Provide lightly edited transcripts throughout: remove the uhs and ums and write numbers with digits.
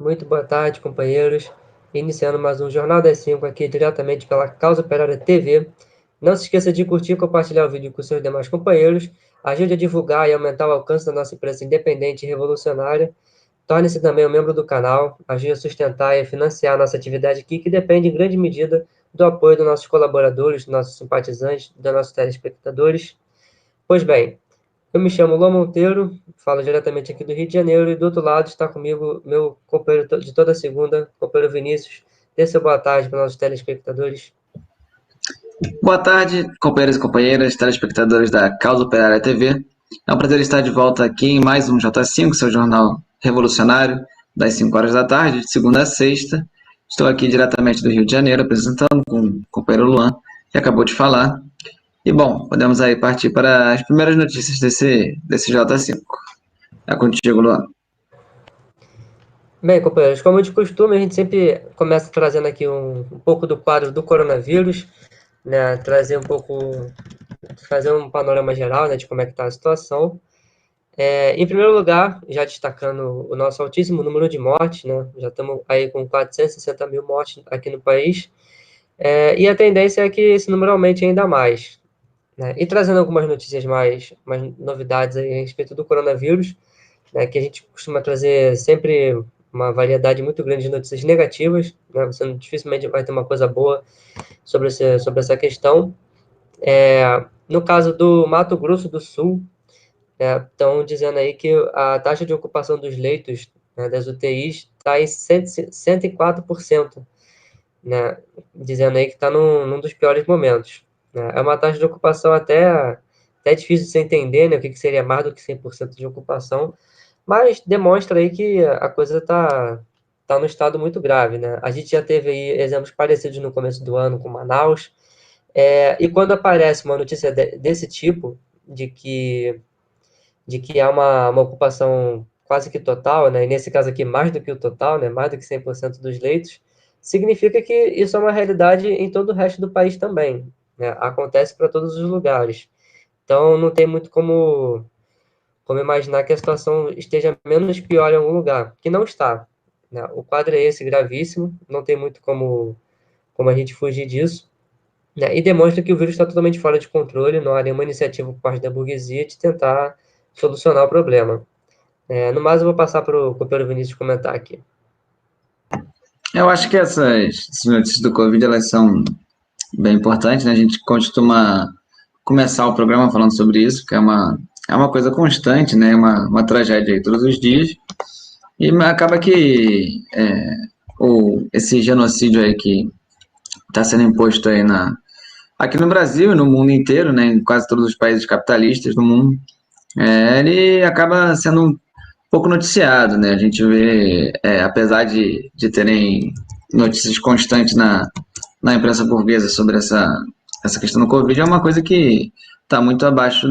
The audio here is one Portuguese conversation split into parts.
Muito boa tarde, companheiros. Iniciando mais um Jornal das 5 aqui diretamente pela Causa Operária TV. Não se esqueça de curtir e compartilhar o vídeo com seus demais companheiros. Ajude a divulgar e aumentar o alcance da nossa empresa independente e revolucionária. Torne-se também um membro do canal. Ajude a sustentar e a financiar a nossa atividade aqui, que depende em grande medida do apoio dos nossos colaboradores, dos nossos simpatizantes, dos nossos telespectadores. Pois bem, eu me chamo Lô Monteiro, falo diretamente aqui do Rio de Janeiro, e do outro lado está comigo meu companheiro de toda segunda, companheiro Vinícius. Dê seu boa tarde para os nossos telespectadores. Boa tarde, companheiros e companheiras, telespectadores da Causa Operária TV. É um prazer estar de volta aqui em mais um J5, seu jornal revolucionário, das 5 horas da tarde, de segunda a sexta. Estou aqui diretamente do Rio de Janeiro, apresentando com o companheiro Luan, que acabou de falar. E, bom, podemos aí partir para as primeiras notícias desse J5. É contigo, Luan. Bem, companheiros, como de costume, a gente sempre começa trazendo aqui um pouco do quadro do coronavírus, né, trazer um pouco, fazer um panorama geral, né, de como é que está a situação. Em primeiro lugar, já destacando o nosso altíssimo número de mortes, né, já estamos aí com 460 mil mortes aqui no país, e a tendência é que esse número aumente ainda mais, né? E trazendo algumas notícias mais novidades aí a respeito do coronavírus, né, que a gente costuma trazer sempre uma variedade muito grande de notícias negativas, né? Você dificilmente vai ter uma coisa boa sobre essa questão. No caso do Mato Grosso do Sul, estão dizendo aí que a taxa de ocupação dos leitos, né, das UTIs está em 104%, né, dizendo aí que está num dos piores momentos, né? É uma taxa de ocupação até difícil de se entender, né, o que seria mais do que 100% de ocupação, mas demonstra aí que a coisa tá num estado muito grave, né? A gente já teve aí exemplos parecidos no começo do ano com Manaus, e quando aparece uma notícia desse tipo, de que há uma ocupação quase que total, né? E nesse caso aqui mais do que o total, né? Mais do que 100% dos leitos, significa que isso é uma realidade em todo o resto do país também, né? Acontece para todos os lugares. Então não tem muito como imaginar que a situação esteja menos pior em algum lugar, que não está, né? O quadro é esse, gravíssimo, não tem muito como a gente fugir disso, né? E demonstra que o vírus está totalmente fora de controle, não há nenhuma iniciativa por parte da burguesia de tentar solucionar o problema. No mais, eu vou passar para o companheiro Vinícius comentar aqui. Eu acho que essas notícias do Covid, elas são bem importantes, né? A gente costuma começar o programa falando sobre isso, que é uma coisa constante, né? Uma tragédia aí todos os dias. E acaba que esse genocídio aí que está sendo imposto aí aqui no Brasil e no mundo inteiro, né? Em quase todos os países capitalistas do mundo, ele acaba sendo um pouco noticiado, né? A gente vê, apesar de terem notícias constantes na imprensa burguesa sobre essa questão do Covid, é uma coisa que está muito abaixo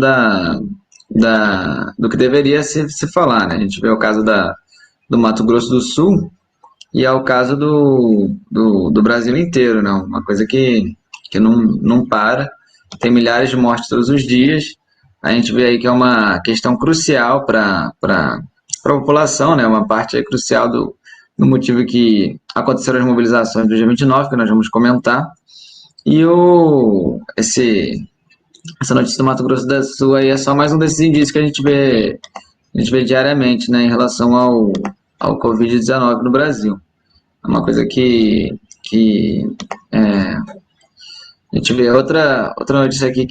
do que deveria se falar, né? A gente vê o caso do Mato Grosso do Sul e é o caso do Brasil inteiro, né? Uma coisa que não para, tem milhares de mortes todos os dias. A gente vê aí que é uma questão crucial para a população, né? Uma parte crucial do motivo que aconteceram as mobilizações do dia 29, que nós vamos comentar. E essa notícia do Mato Grosso do Sul aí é só mais um desses indícios que a gente vê diariamente, né, em relação ao Covid-19 no Brasil. É uma coisa que a gente vê outra notícia aqui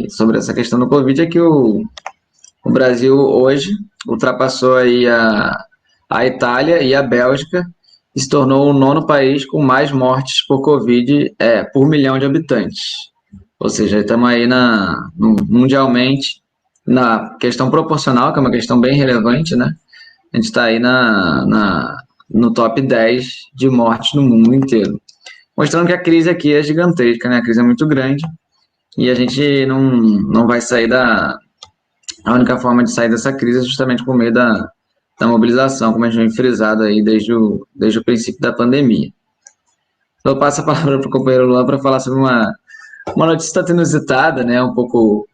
sobre essa questão do Covid é que o Brasil hoje ultrapassou aí a Itália e a Bélgica e se tornou o nono país com mais mortes por Covid por milhão de habitantes. Ou seja, estamos aí mundialmente na questão proporcional, que é uma questão bem relevante, né? A gente está aí no top 10 de mortes no mundo inteiro. Mostrando que a crise aqui é gigantesca, né? A crise é muito grande e a gente não vai sair A única forma de sair dessa crise é justamente por meio da mobilização, como a gente vem frisado aí desde o princípio da pandemia. Então, eu passo a palavra para o companheiro Luan para falar sobre uma notícia tanto inusitada, né? Um pouco.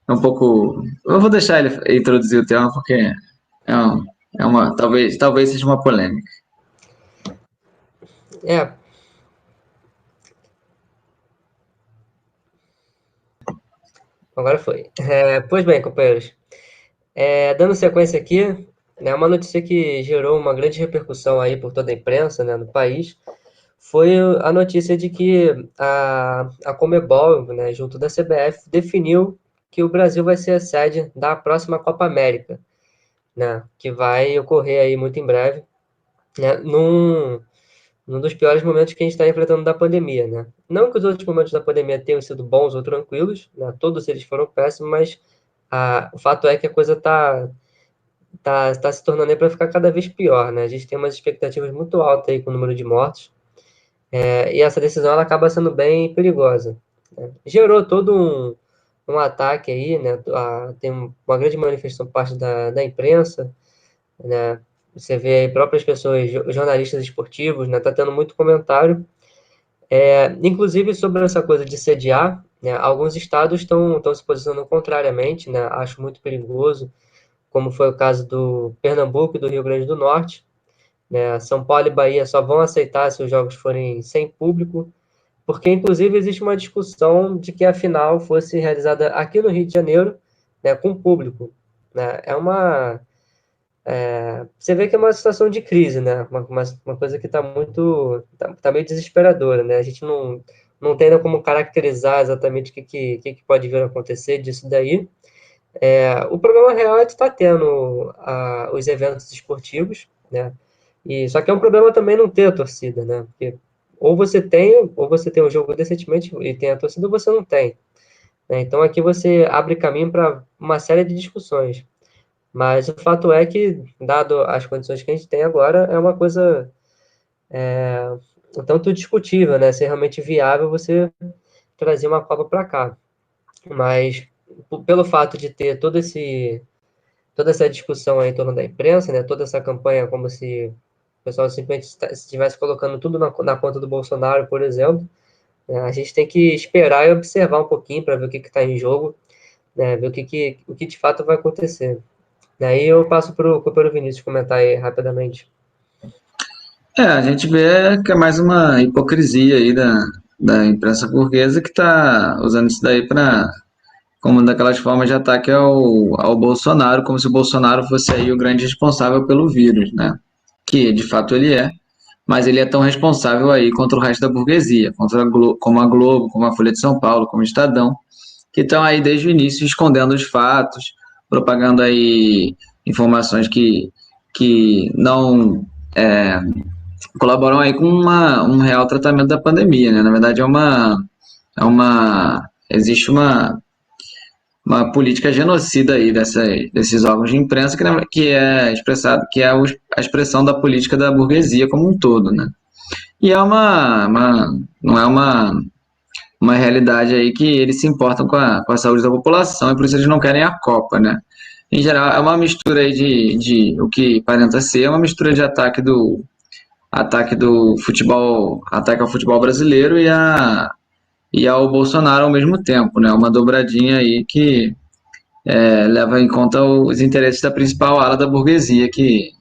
Eu vou deixar ele introduzir o tema, porque talvez seja uma polêmica. É, agora foi. Pois bem, companheiros. Dando sequência aqui, né, uma notícia que gerou uma grande repercussão aí por toda a imprensa, né, no país, foi a notícia de que a Conmebol, né, junto da CBF, definiu que o Brasil vai ser a sede da próxima Copa América, né, que vai ocorrer aí muito em breve, né, num dos piores momentos que a gente está enfrentando da pandemia, né? Não que os outros momentos da pandemia tenham sido bons ou tranquilos, né? Todos eles foram péssimos, mas o fato é que a coisa tá se tornando aí para ficar cada vez pior, né? A gente tem umas expectativas muito altas aí com o número de mortos, e essa decisão ela acaba sendo bem perigosa, né? Gerou todo um ataque aí, né? Tem uma grande manifestação por parte da imprensa, né? Você vê aí próprias pessoas, jornalistas esportivos, né? Tá tendo muito comentário, inclusive sobre essa coisa de sediar, né? Alguns estados estão se posicionando contrariamente, né? Acho muito perigoso, como foi o caso do Pernambuco e do Rio Grande do Norte, né? São Paulo e Bahia só vão aceitar se os jogos forem sem público, porque inclusive existe uma discussão de que a final fosse realizada aqui no Rio de Janeiro, né, com público, né? Você vê que é uma situação de crise, né? Uma coisa que está tá meio desesperadora, né? A gente não tem ainda como caracterizar exatamente o que pode vir a acontecer disso daí. O problema real é que está tendo os eventos esportivos, né? Só que é um problema também não ter a torcida, né? Porque ou você tem um jogo decentemente e tem a torcida, ou você não tem, né? Então aqui você abre caminho para uma série de discussões. Mas o fato é que, dado as condições que a gente tem agora, é uma coisa um tanto discutível, né? Se é realmente viável você trazer uma Copa para cá. Mas pelo fato de ter toda essa discussão aí em torno da imprensa, né? Toda essa campanha como se o pessoal simplesmente estivesse colocando tudo na conta do Bolsonaro, por exemplo, né? A gente tem que esperar e observar um pouquinho para ver o que está em jogo, né? Ver o que de fato vai acontecer. Daí eu passo para o companheiro Vinícius comentar aí rapidamente. A gente vê que é mais uma hipocrisia aí da imprensa burguesa que está usando isso daí para como uma daquelas formas de ataque ao Bolsonaro, como se o Bolsonaro fosse aí o grande responsável pelo vírus, né? Que de fato ele é, mas ele é tão responsável aí contra o resto da burguesia, como a Globo, como a Folha de São Paulo, como o Estadão, que estão aí desde o início escondendo os fatos, propagando aí informações que não colaboram aí com um real tratamento da pandemia, né? Na verdade existe uma política genocida aí desses órgãos de imprensa que é expressado, que é a expressão da política da burguesia como um todo, né? E não é uma realidade aí que eles se importam com a saúde da população e por isso eles não querem a Copa, né? Em geral, é uma mistura aí de o que aparenta ser, é uma mistura de ataque do futebol, ataque ao futebol brasileiro e ao Bolsonaro ao mesmo tempo, né? Uma dobradinha aí que leva em conta os interesses da principal ala da burguesia que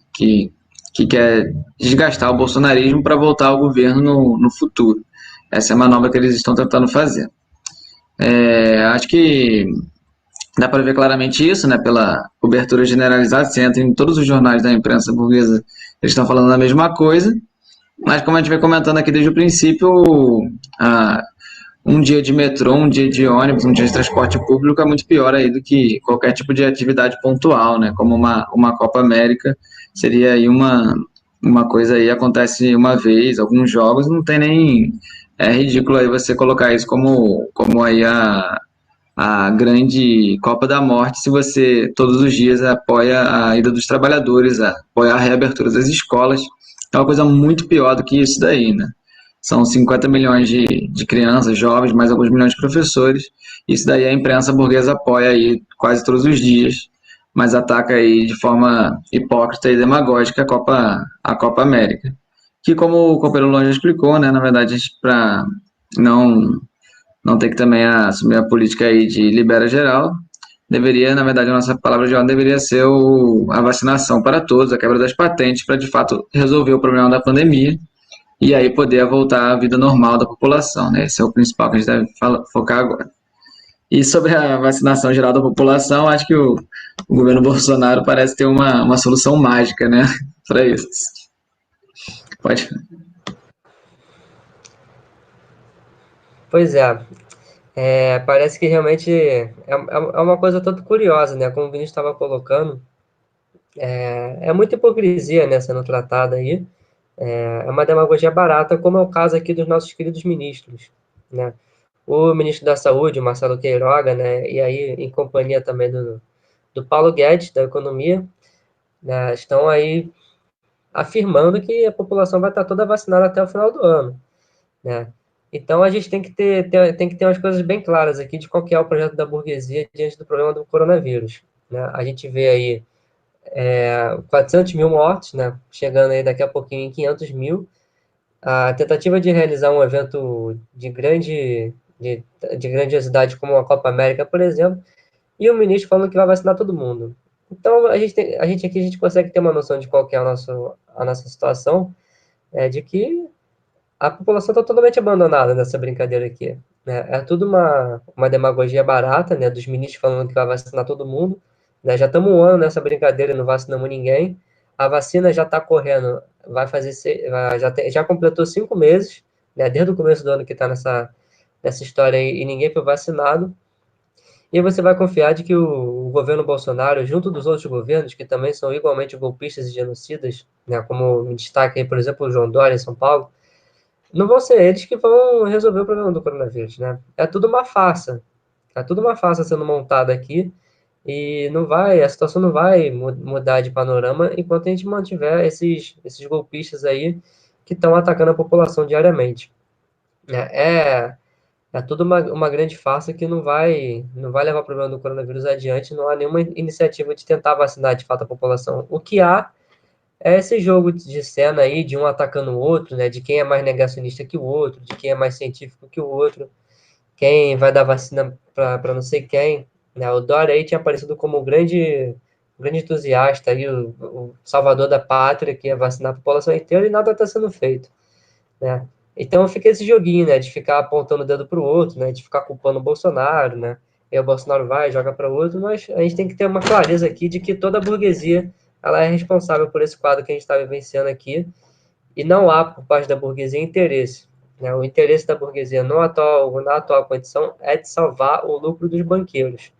quer desgastar o bolsonarismo para voltar ao governo no futuro. Essa é a manobra que eles estão tentando fazer. Acho que dá para ver claramente isso, né? Pela cobertura generalizada, você entra em todos os jornais da imprensa burguesa, eles estão falando a mesma coisa, mas como a gente vem comentando aqui desde o princípio, a, um dia de metrô, um dia de ônibus, um dia de transporte público é muito pior aí do que qualquer tipo de atividade pontual, né? Como uma Copa América seria aí uma coisa aí, acontece uma vez, alguns jogos, não tem nem... É ridículo aí você colocar isso como aí a grande Copa da Morte se você todos os dias apoia a ida dos trabalhadores, apoia a reabertura das escolas. É uma coisa muito pior do que isso daí, né? São 50 milhões de crianças, jovens, mais alguns milhões de professores. Isso daí a imprensa burguesa apoia aí quase todos os dias, mas ataca aí de forma hipócrita e demagógica a Copa América. Que como o companheiro Longe explicou, né, na verdade, para não ter que também assumir a política aí de libera geral, deveria, na verdade, a nossa palavra de ordem deveria ser a vacinação para todos, a quebra das patentes, para de fato resolver o problema da pandemia e aí poder voltar à vida normal da população, né? Esse é o principal que a gente deve focar agora. E sobre a vacinação geral da população, acho que o governo Bolsonaro parece ter uma solução mágica, né, para isso. Pode. Pois é, parece que realmente é uma coisa tanto curiosa, né? Como o Vinícius estava colocando, é muita hipocrisia, né, sendo tratada aí. É uma demagogia barata, como é o caso aqui dos nossos queridos ministros, né? O ministro da Saúde, Marcelo Queiroga, né, e aí em companhia também do Paulo Guedes, da Economia, né, estão aí afirmando que a população vai estar toda vacinada até o final do ano, né? Então a gente tem que tem que ter umas coisas bem claras aqui de qual que é o projeto da burguesia diante do problema do coronavírus, né? A gente vê aí 400 mil mortes, né? Chegando aí daqui a pouquinho em 500 mil. A tentativa de realizar um evento de grandiosidade como a Copa América, por exemplo, e o ministro falando que vai vacinar todo mundo. Então, a gente aqui a gente consegue ter uma noção de qual que é a nossa situação, de que a população está totalmente abandonada nessa brincadeira aqui, né? É tudo uma demagogia barata, né? Dos ministros falando que vai vacinar todo mundo, né? Já estamos um ano nessa brincadeira e não vacinamos ninguém. A vacina já está correndo, já completou 5 meses, né? Desde o começo do ano que está nessa história aí e ninguém foi vacinado. E aí você vai confiar de que o governo Bolsonaro, junto dos outros governos, que também são igualmente golpistas e genocidas, né? Como me destaca aí, por exemplo, o João Dória em São Paulo, não vão ser eles que vão resolver o problema do coronavírus, né? É tudo uma farsa. É tudo uma farsa sendo montada aqui e a situação não vai mudar de panorama enquanto a gente mantiver esses golpistas aí que estão atacando a população diariamente, né? É tudo uma grande farsa que não vai levar o problema do coronavírus adiante, não há nenhuma iniciativa de tentar vacinar de fato a população. O que há é esse jogo de cena aí, de um atacando o outro, né? De quem é mais negacionista que o outro, de quem é mais científico que o outro, quem vai dar vacina para não sei quem, né? O Dória aí tinha aparecido como um grande entusiasta aí, o salvador da pátria, que ia vacinar a população inteira e nada está sendo feito, né? Então fica esse joguinho, né? De ficar apontando o dedo para o outro, né? De ficar culpando o Bolsonaro, né? E o Bolsonaro vai, joga para o outro, mas a gente tem que ter uma clareza aqui de que toda a burguesia ela é responsável por esse quadro que a gente está vivenciando aqui, e não há, por parte da burguesia, interesse, né? O interesse da burguesia na atual condição é de salvar o lucro dos banqueiros,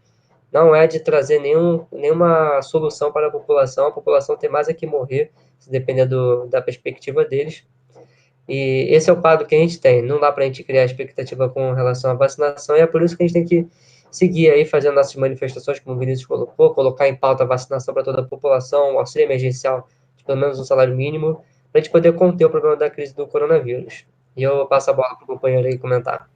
não é de trazer nenhuma solução para a população tem mais é que morrer, se depender da perspectiva deles, e esse é o quadro que a gente tem. Não dá para a gente criar expectativa com relação à vacinação, e é por isso que a gente tem que seguir aí fazendo nossas manifestações, como o Vinícius colocou, colocar em pauta a vacinação para toda a população, o auxílio emergencial de pelo menos um salário mínimo, para a gente poder conter o problema da crise do coronavírus. E eu passo a bola para o companheiro aí comentar.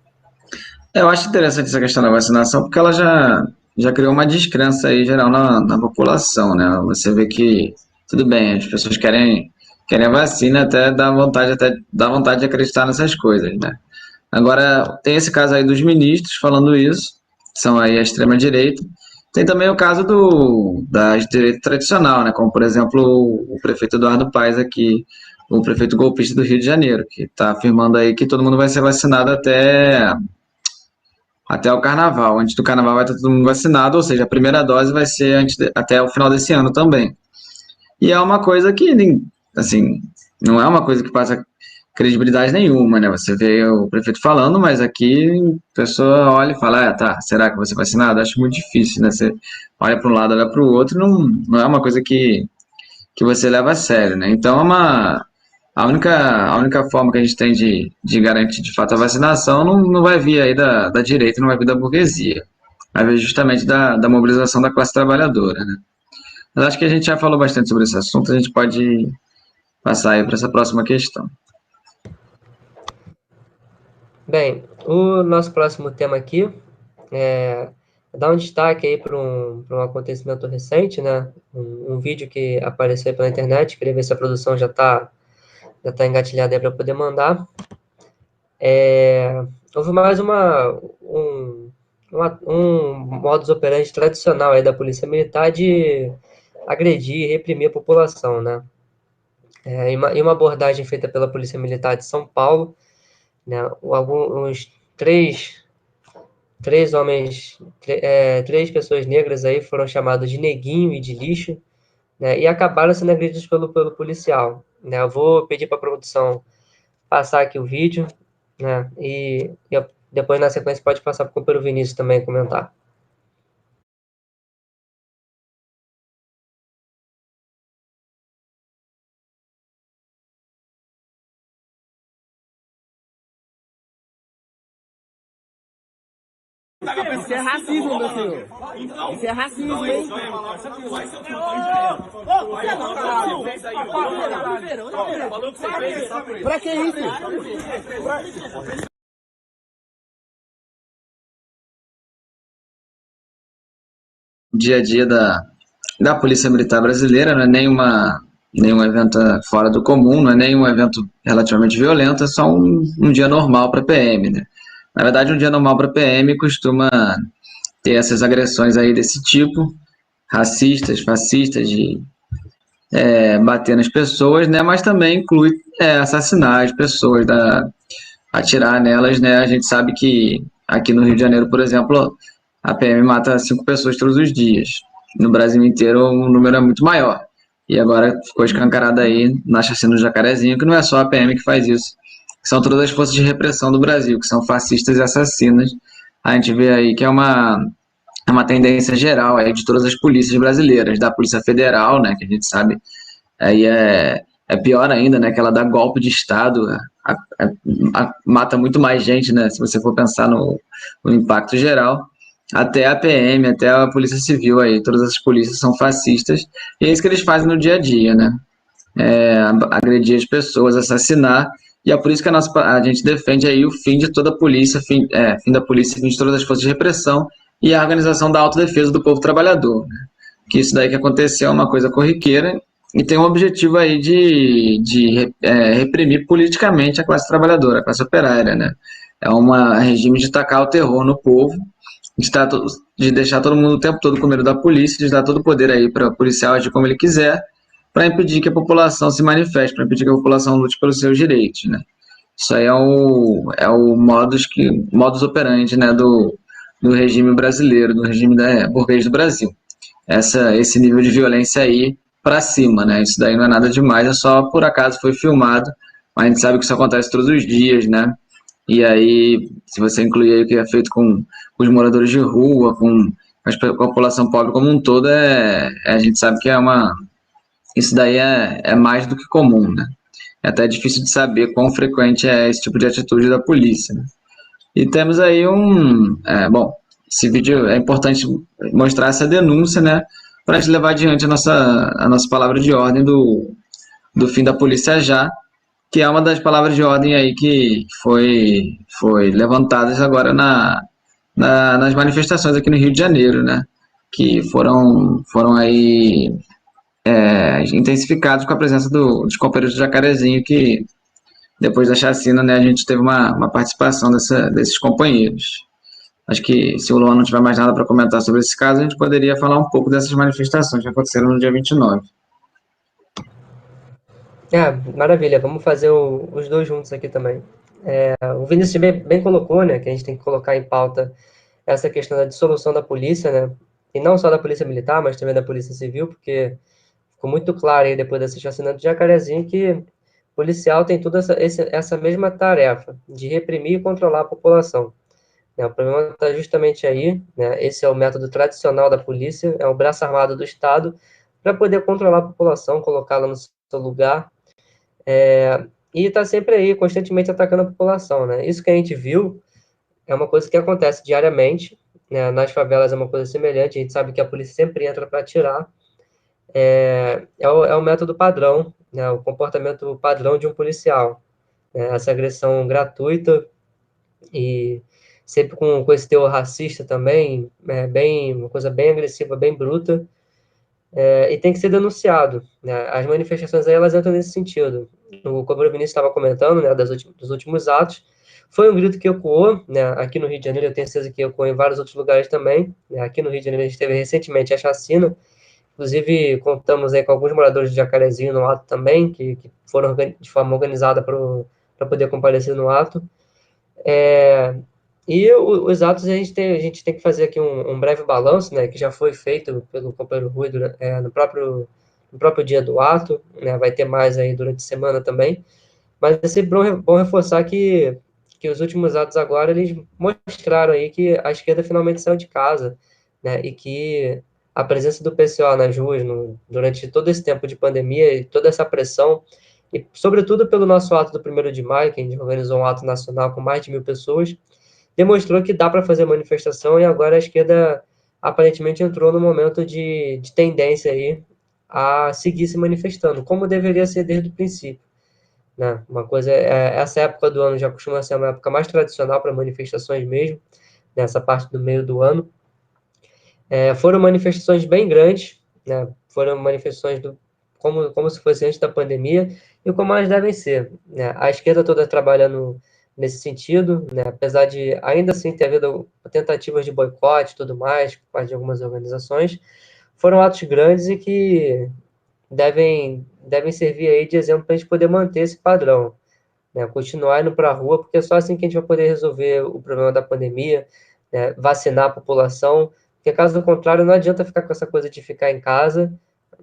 Eu acho interessante essa questão da vacinação, porque ela já criou uma descrença aí geral na população, né? Você vê que, tudo bem, as pessoas querem a vacina, até dá vontade de acreditar nessas coisas, né? Agora, tem esse caso aí dos ministros falando isso, que são aí a extrema-direita. Tem também o caso da direita tradicional, né? Como, por exemplo, o prefeito Eduardo Paes aqui, o prefeito golpista do Rio de Janeiro, que está afirmando aí que todo mundo vai ser vacinado até o carnaval. Antes do carnaval vai estar todo mundo vacinado, ou seja, a primeira dose vai ser até o final desse ano também. E é uma coisa que, assim, não é uma coisa que passa credibilidade nenhuma, né? Você vê o prefeito falando, mas aqui a pessoa olha e fala, tá, será que você vai vacinado? Acho muito difícil, né? Você olha para um lado, olha para o outro, não é uma coisa que você leva a sério, né? Então, a única forma que a gente tem de garantir de fato a vacinação não vai vir aí da direita, não vai vir da burguesia. Vai vir justamente da mobilização da classe trabalhadora, né? Mas acho que a gente já falou bastante sobre esse assunto, a gente pode passar aí para essa próxima questão. Bem, o nosso próximo tema aqui é dar um destaque aí para um acontecimento recente, né? Um vídeo que apareceu aí pela internet, queria ver se a produção já tá engatilhada aí para poder mandar. Houve mais um modus operandi tradicional aí da Polícia Militar de agredir e reprimir a população, né? Em uma abordagem feita pela Polícia Militar de São Paulo, né, alguns três homens, três pessoas negras aí foram chamados de neguinho e de lixo, né, e acabaram sendo agredidos pelo policial, né? Eu vou pedir para a produção passar aqui o vídeo, né, e depois na sequência pode passar para o companheiro Vinícius também comentar. Isso é racismo, meu senhor. Isso é racismo, hein? Pra que isso? Dia a dia da Polícia Militar Brasileira, não é nenhum evento fora do comum, não é nenhum evento relativamente violento, é só um dia normal para a PM, né? Na verdade, um dia normal para a PM costuma ter essas agressões aí desse tipo, racistas, fascistas, de bater nas pessoas, né? Mas também inclui assassinar as pessoas, atirar nelas, né? A gente sabe que aqui no Rio de Janeiro, por exemplo, a PM mata 5 pessoas todos os dias. No Brasil inteiro o número é muito maior. E agora ficou escancarado aí na chacina do Jacarezinho, que não é só a PM que faz isso. São todas as forças de repressão do Brasil, que são fascistas e assassinas. A gente vê aí que é uma tendência geral aí de todas as polícias brasileiras, da Polícia Federal, né, que a gente sabe aí é pior ainda, né? Que ela dá golpe de Estado, mata muito mais gente, né? Se você for pensar no impacto geral. Até a PM, até a Polícia Civil aí, todas essas polícias são fascistas. E é isso que eles fazem no dia a dia, né? Agredir as pessoas, assassinar. E é por isso que a gente defende aí o fim de toda a polícia, fim da polícia, fim de todas as forças de repressão e a organização da autodefesa do povo trabalhador, né? Que isso daí que aconteceu é uma coisa corriqueira e tem um objetivo aí de reprimir politicamente a classe trabalhadora, a classe operária, né? É um regime de tacar o terror no povo, de deixar todo mundo o tempo todo com medo da polícia, de dar todo o poder aí para o policial agir como ele quiser, para impedir que a população se manifeste, para impedir que a população lute pelos seus direitos, né? Isso aí é o modus operandi, né, do regime brasileiro, do regime burguês do Brasil. Esse nível de violência aí para cima, né? Isso daí não é nada demais, é só por acaso foi filmado, mas a gente sabe que isso acontece todos os dias, né? E aí, se você incluir aí o que é feito com os moradores de rua, com a população pobre como um todo, a gente sabe que isso daí é mais do que comum, né? É até difícil de saber quão frequente é esse tipo de atitude da polícia, né? E temos aí bom, esse vídeo é importante mostrar essa denúncia, né, para a gente levar adiante a nossa palavra de ordem do fim da polícia já, que é uma das palavras de ordem aí que foi levantadas agora nas manifestações aqui no Rio de Janeiro, né, que foram aí intensificados com a presença dos companheiros do Jacarezinho, que depois da chacina, né, a gente teve uma participação desses companheiros. Acho que se o Luan não tiver mais nada para comentar sobre esse caso, a gente poderia falar um pouco dessas manifestações que aconteceram no dia 29. Maravilha, vamos fazer os dois juntos aqui também. O Vinícius bem colocou, né, que a gente tem que colocar em pauta essa questão da dissolução da polícia, né, e não só da polícia militar, mas também da polícia civil, porque ficou muito claro aí depois desse assassinato de Jacarezinho que policial tem toda essa mesma tarefa de reprimir e controlar a população, né? O problema está justamente aí, né? Esse é o método tradicional da polícia, é o braço armado do Estado para poder controlar a população, colocá-la no seu lugar, e está sempre aí, constantemente atacando a população, né? Isso que a gente viu é uma coisa que acontece diariamente, né? Nas favelas é uma coisa semelhante, a gente sabe que a polícia sempre entra para atirar, é o método padrão, né? O comportamento padrão de um policial, né? Essa agressão gratuita e sempre com esse teor racista também, uma coisa bem agressiva, bem bruta, e tem que ser denunciado, né? As manifestações aí, elas entram nesse sentido. Como o Vinícius estava comentando, né, dos últimos atos, foi um grito que ecoou, né, aqui no Rio de Janeiro, eu tenho certeza que ecoou em vários outros lugares também, né? Aqui no Rio de Janeiro a gente teve recentemente a chacina, inclusive contamos aí com alguns moradores de Jacarezinho no ato também, que foram de forma organizada para poder comparecer no ato. E os atos a gente tem que fazer aqui um breve balanço, né, que já foi feito pelo companheiro Rui no próprio dia do ato, né, vai ter mais aí durante a semana também, mas é sempre bom reforçar que os últimos atos agora, eles mostraram aí que a esquerda finalmente saiu de casa, né, e que a presença do PCO nas ruas durante todo esse tempo de pandemia e toda essa pressão, e sobretudo pelo nosso ato do 1º de maio, que a gente organizou um ato nacional com mais de 1.000 pessoas, demonstrou que dá para fazer manifestação e agora a esquerda aparentemente entrou no momento de tendência aí a seguir se manifestando, como deveria ser desde o princípio, né? Uma coisa essa época do ano já costuma ser uma época mais tradicional para manifestações mesmo, nessa parte do meio do ano. Foram manifestações bem grandes, né? Foram manifestações como se fosse antes da pandemia e como elas devem ser, né? A esquerda toda trabalhando nesse sentido, né? Apesar de ainda assim ter havido tentativas de boicote e tudo mais, por parte de algumas organizações, foram atos grandes e que devem servir aí de exemplo para a gente poder manter esse padrão, né? Continuar indo para a rua, porque é só assim que a gente vai poder resolver o problema da pandemia, né? Vacinar a população, porque caso contrário não adianta ficar com essa coisa de ficar em casa,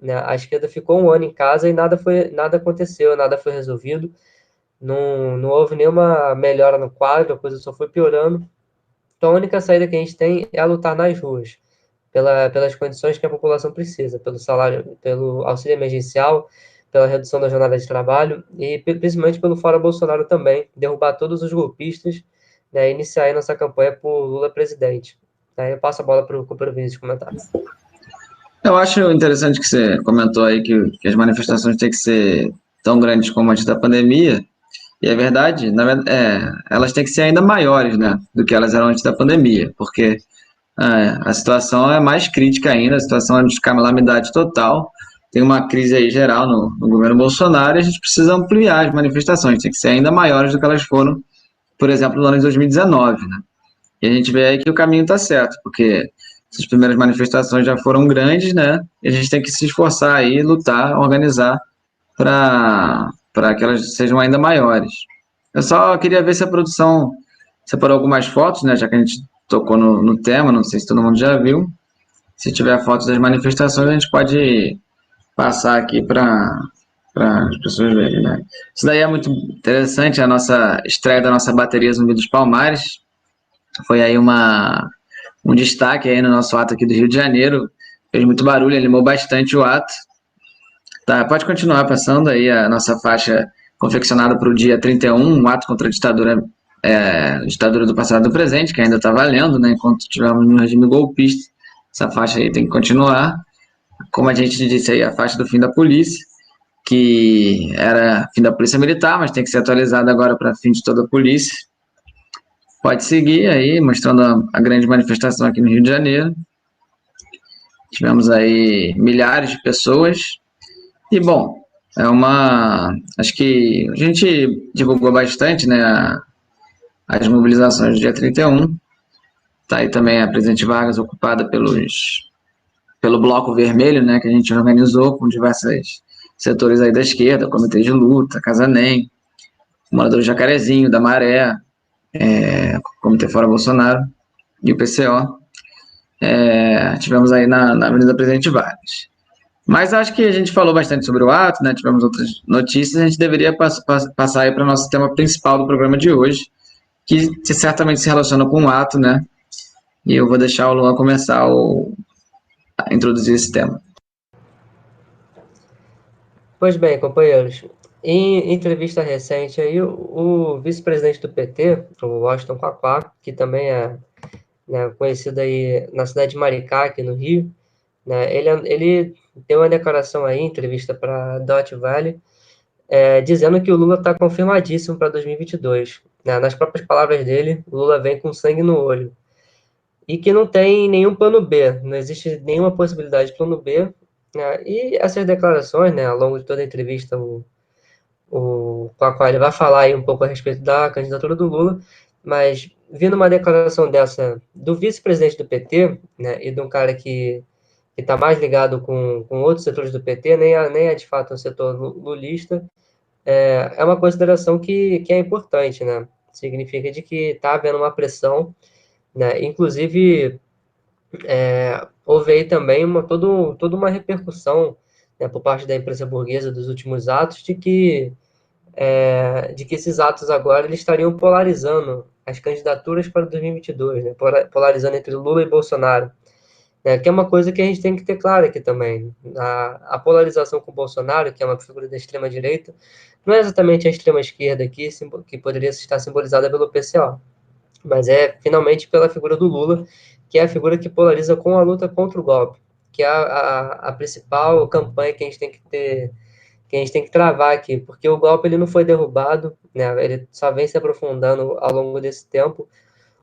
né? A esquerda ficou um ano em casa e nada aconteceu, nada foi resolvido, não houve nenhuma melhora no quadro, a coisa só foi piorando. Então a única saída que a gente tem é lutar nas ruas, pelas condições que a população precisa, pelo salário, pelo auxílio emergencial, pela redução da jornada de trabalho e principalmente pelo Fora Bolsonaro também, derrubar todos os golpistas, né, e iniciar aí nossa campanha por Lula presidente. Aí eu passo a bola para o companheiro Vinícius comentar. Eu acho interessante que você comentou aí que as manifestações têm que ser tão grandes como antes da pandemia, e é verdade, elas têm que ser ainda maiores, né, do que elas eram antes da pandemia, porque a situação é mais crítica ainda, a situação é de calamidade total, tem uma crise aí geral no governo Bolsonaro e a gente precisa ampliar as manifestações, tem que ser ainda maiores do que elas foram, por exemplo, no ano de 2019, né? E a gente vê aí que o caminho está certo, porque essas primeiras manifestações já foram grandes, né? E a gente tem que se esforçar aí, lutar, organizar para que elas sejam ainda maiores. Eu só queria ver se a produção separou algumas fotos, né? Já que a gente tocou no tema, não sei se todo mundo já viu. Se tiver fotos das manifestações, a gente pode passar aqui para as pessoas verem, né? Isso daí é muito interessante, a nossa estreia da nossa bateria Zumbi dos Palmares. Foi aí um destaque aí no nosso ato aqui do Rio de Janeiro. Fez muito barulho, animou bastante o ato. Tá, pode continuar passando aí a nossa faixa confeccionada para o dia 31, um ato contra a ditadura do passado e do presente, que ainda está valendo, né? Enquanto estivermos no regime golpista, essa faixa aí tem que continuar. Como a gente disse aí, a faixa do fim da polícia, que era fim da polícia militar, mas tem que ser atualizada agora para fim de toda a polícia. Pode seguir aí, mostrando a grande manifestação aqui no Rio de Janeiro. Tivemos aí milhares de pessoas. E, bom, acho que a gente divulgou bastante, né, as mobilizações do dia 31. Está aí também a Presidente Vargas ocupada pelo Bloco Vermelho, né, que a gente organizou com diversos setores aí da esquerda, Comitê de Luta, Casa NEM, Moradores de Jacarezinho, da Maré, Comitê Fora Bolsonaro e o PCO. Tivemos aí na Avenida Presidente Vargas. Mas acho que a gente falou bastante sobre o ato, né? Tivemos outras notícias, a gente deveria passar aí para o nosso tema principal do programa de hoje, que certamente se relaciona com o ato, né? E eu vou deixar o Luan começar a introduzir esse tema. Pois bem, companheiros, em entrevista recente aí, o vice-presidente do PT, o Washington Quaquá, que também é, né, conhecido aí na cidade de Maricá, aqui no Rio, né, ele deu uma declaração aí, entrevista para Dot Valley, dizendo que o Lula está confirmadíssimo para 2022. Né? Nas próprias palavras dele, o Lula vem com sangue no olho. E que não tem nenhum plano B, não existe nenhuma possibilidade de plano B, né? E essas declarações, né, ao longo de toda a entrevista, com a qual ele vai falar aí um pouco a respeito da candidatura do Lula, mas vindo uma declaração dessa do vice-presidente do PT, né, e de um cara que está mais ligado com outros setores do PT, nem é de fato um setor lulista, é uma consideração que é importante, né? Significa de que está havendo uma pressão, né? Inclusive, houve aí também toda uma repercussão, né, por parte da imprensa burguesa dos últimos atos de que esses atos agora eles estariam polarizando as candidaturas para 2022, né? Polarizando entre Lula e Bolsonaro, né? Que é uma coisa que a gente tem que ter claro aqui também. A polarização com o Bolsonaro, que é uma figura da extrema-direita, não é exatamente a extrema-esquerda aqui, que poderia estar simbolizada pelo PCO, mas é finalmente pela figura do Lula, que é a figura que polariza com a luta contra o golpe, que é a principal campanha que a gente tem que ter, que a gente tem que travar aqui, porque o golpe ele não foi derrubado, né? Ele só vem se aprofundando ao longo desse tempo.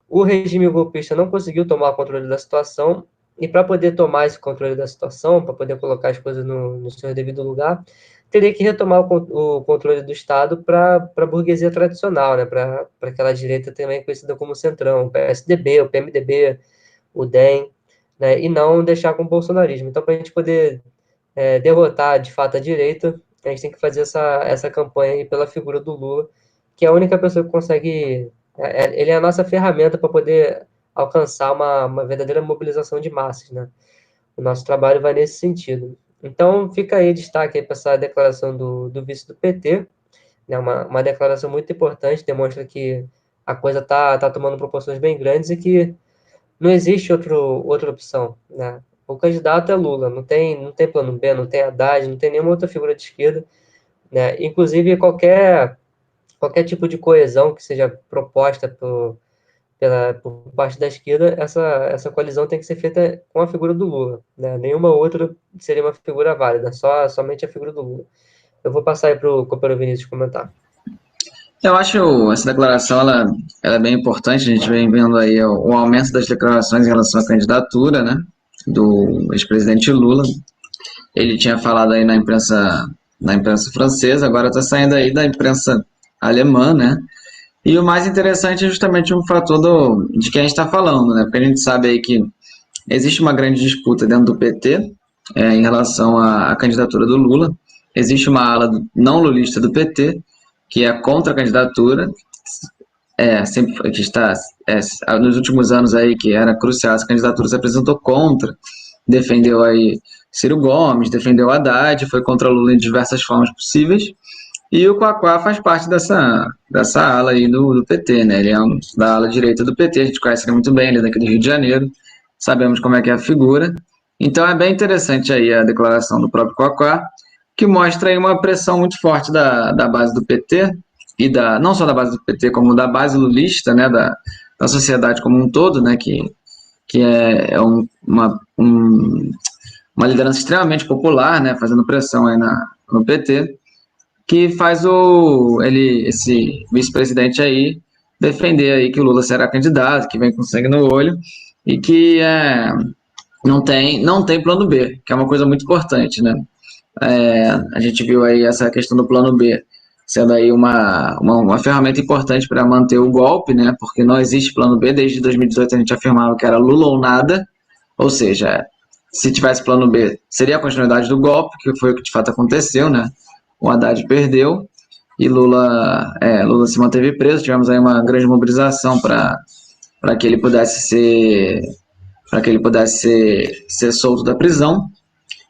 O regime golpista não conseguiu tomar o controle da situação, e para poder tomar esse controle da situação, para poder colocar as coisas no seu devido lugar, teria que retomar o controle do Estado para a burguesia tradicional, né? Para aquela direita também conhecida como Centrão, o PSDB, o PMDB, o DEM, né? E não deixar com o bolsonarismo. Então, para a gente poder derrotar de fato a direita, a gente tem que fazer essa campanha aí pela figura do Lula, que é a única pessoa que consegue. Ele é a nossa ferramenta para poder alcançar uma verdadeira mobilização de massas, né? O nosso trabalho vai nesse sentido. Então, fica aí destaque aí para essa declaração do vice do PT, né? Uma declaração muito importante, demonstra que a coisa está tomando proporções bem grandes e que não existe outra opção, né? O candidato é Lula, não tem plano B, não tem Haddad, não tem nenhuma outra figura de esquerda, né? Inclusive, qualquer tipo de coesão que seja proposta por parte da esquerda, essa coalizão tem que ser feita com a figura do Lula, né? Nenhuma outra seria uma figura válida, somente a figura do Lula. Eu vou passar aí para o companheiro Vinícius comentar. Eu acho essa declaração ela é bem importante. A gente vem vendo aí o aumento das declarações em relação à candidatura, né, do ex-presidente Lula. Ele tinha falado aí na imprensa francesa, agora está saindo aí da imprensa alemã, né? E o mais interessante é justamente um fator de que a gente está falando, né? Porque a gente sabe aí que existe uma grande disputa dentro do PT em relação à candidatura do Lula. Existe uma ala não lulista do PT que é contra a candidatura, sempre que está nos últimos anos aí que era crucial, essa candidatura se apresentou contra, defendeu aí Ciro Gomes, defendeu Haddad, foi contra Lula em diversas formas possíveis. E o Quaquá faz parte dessa ala aí do PT, né? Ele é da ala direita do PT, a gente conhece ele muito bem, ele é daqui do Rio de Janeiro, sabemos como é que é a figura. Então é bem interessante aí a declaração do próprio Quaquá, que mostra aí uma pressão muito forte da base do PT, e não só da base do PT, como da base lulista, né? Da sociedade como um todo, né? Que é uma liderança extremamente popular, né? Fazendo pressão aí no PT, que faz esse vice-presidente aí defender aí que o Lula será candidato, que vem com sangue no olho e que não tem plano B, que é uma coisa muito importante, né? A gente viu aí essa questão do plano B sendo aí uma ferramenta importante para manter o golpe, né? Porque não existe plano B. Desde 2018 a gente afirmava que era Lula ou nada, ou seja, se tivesse plano B, seria a continuidade do golpe, que foi o que de fato aconteceu, né? O Haddad perdeu e Lula se manteve preso. Tivemos aí uma grande mobilização para que ele pudesse ser solto da prisão.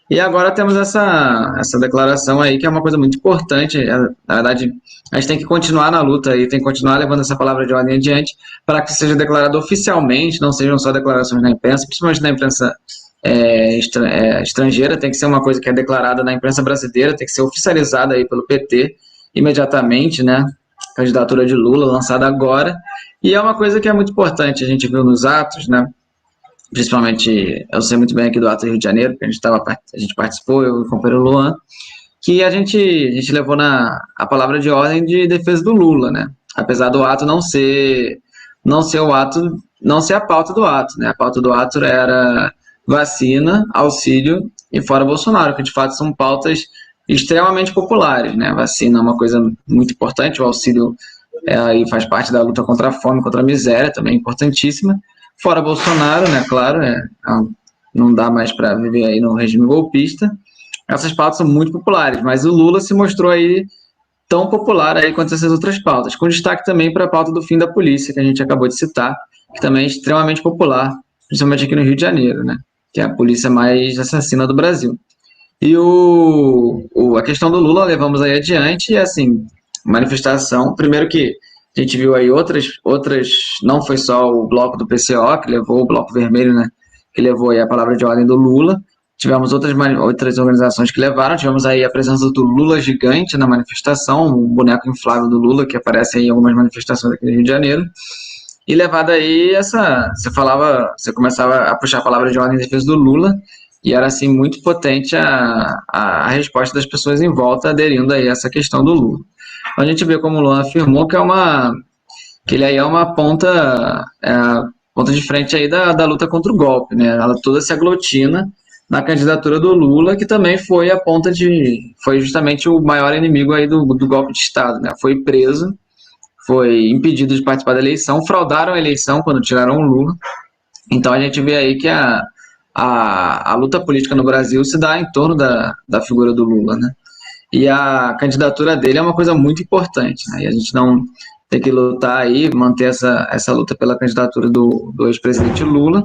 E agora temos essa declaração aí, que é uma coisa muito importante. Na verdade, a gente tem que continuar na luta aí, tem que continuar levando essa palavra de ordem adiante para que seja declarado oficialmente, não sejam só declarações na imprensa, principalmente na imprensa estrangeira. Tem que ser uma coisa que é declarada na imprensa brasileira, tem que ser oficializada aí pelo PT imediatamente, né? Candidatura de Lula lançada agora. E é uma coisa que é muito importante, a gente viu nos atos, né? Principalmente, eu sei muito bem aqui do ato do Rio de Janeiro, que a gente participou, eu e o companheiro Luan, que a gente levou a palavra de ordem de defesa do Lula, né? Apesar do ato não ser a pauta do ato, né? A pauta do ato era vacina, auxílio e fora Bolsonaro, que de fato são pautas extremamente populares, né? A vacina é uma coisa muito importante, o auxílio aí faz parte da luta contra a fome, contra a miséria, também importantíssima. Fora Bolsonaro, né? Claro, não dá mais para viver aí no regime golpista. Essas pautas são muito populares, mas o Lula se mostrou aí tão popular aí quanto essas outras pautas, com destaque também para a pauta do fim da polícia, que a gente acabou de citar, que também é extremamente popular, principalmente aqui no Rio de Janeiro, né? Que é a polícia mais assassina do Brasil. E a questão do Lula levamos aí adiante, e assim, manifestação, primeiro que a gente viu aí outras, não foi só o bloco do PCO que levou, o bloco vermelho, né, que levou aí a palavra de ordem do Lula, tivemos outras organizações que levaram, tivemos aí a presença do Lula gigante na manifestação, um boneco inflável do Lula que aparece aí em algumas manifestações aqui no Rio de Janeiro, e levada aí você começava a puxar a palavra de ordem em defesa do Lula, e era assim muito potente a resposta das pessoas em volta aderindo aí a essa questão do Lula. Então, a gente vê como o Lula afirmou que ele aí é uma ponta de frente aí da luta contra o golpe, né? Ela toda se aglutina na candidatura do Lula, que também foi foi justamente o maior inimigo aí do golpe de Estado, né? Foi preso, foi impedido de participar da eleição, fraudaram a eleição quando tiraram o Lula. Então a gente vê aí que a luta política no Brasil se dá em torno da figura do Lula, né? E a candidatura dele é uma coisa muito importante, né? E a gente não tem que lutar aí, manter essa luta pela candidatura do ex-presidente Lula,